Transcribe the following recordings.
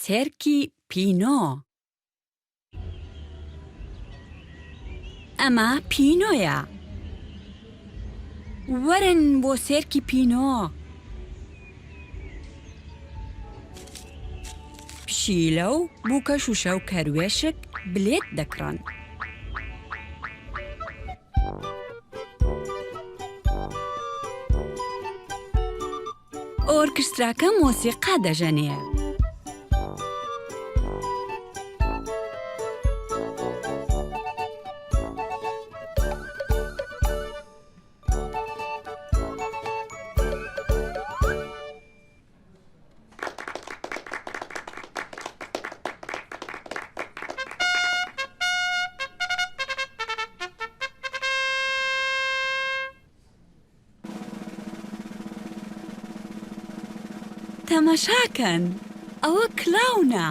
سێرکی پینۆ. ئەمە پینۆیە. وەرن بۆ سێرکی پینۆ. پشیلە و بووکەش و شەو کەروێشک بلێت دەکڕن. ئۆرکستراکە مۆسیقا دەژەنێ. تەماشاکەن، ئەوە کلااونە.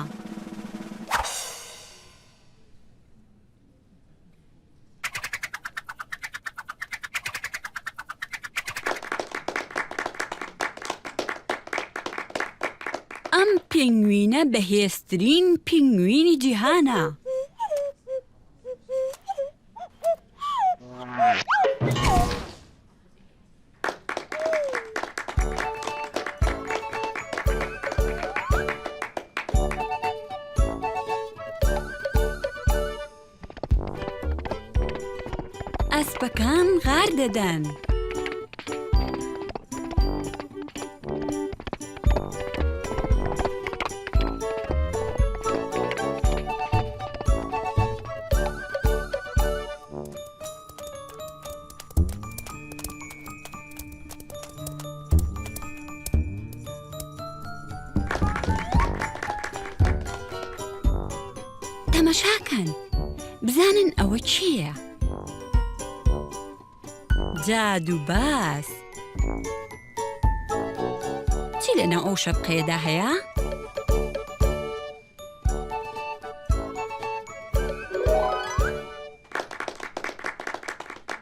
ئەم پینگوینە بەهێزترین پینگوینی جیهانە. ئەسپەکان غار دەدەن. تەماشاکەن، بزانن ئەوە چییە؟ جادوباز. چی لەناو ئەو شەپقەیەدا هەیە؟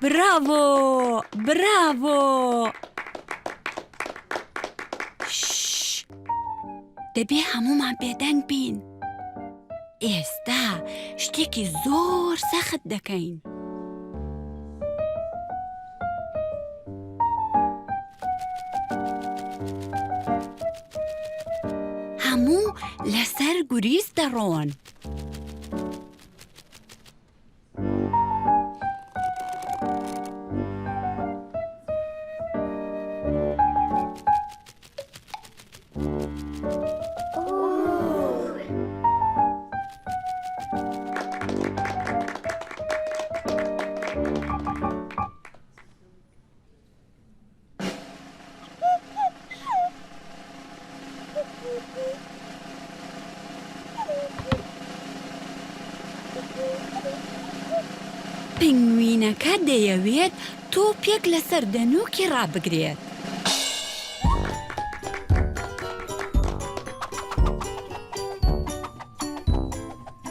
براڤۆ! براڤۆ! دەبێ هەموومان بێدەنگ بین. ئێستا شتێکی زۆر سەخت دەکەین. هەموو لەسەر گوریس دەڕۆن. پینگوینەکە دەیەوێت تۆپێک لەسەر دەنووکی ڕابگرێت.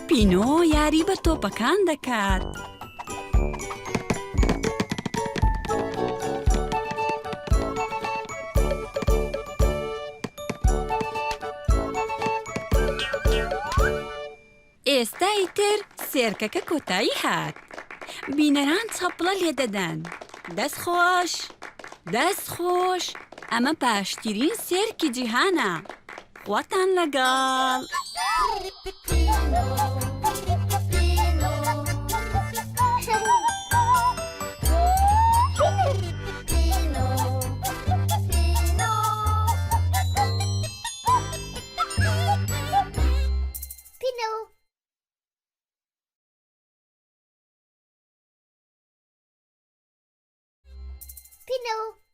پینۆ یاری بە تۆپەکان دەکات. ئێستا ئیتر سێرکەکە کۆتایی هات. بینەران چەپڵە لێدەدەن. دەستخۆش! دەستخۆش! ئەمە باشترین سێرکی جیهانە. خواتان لەگەڵ! Pino.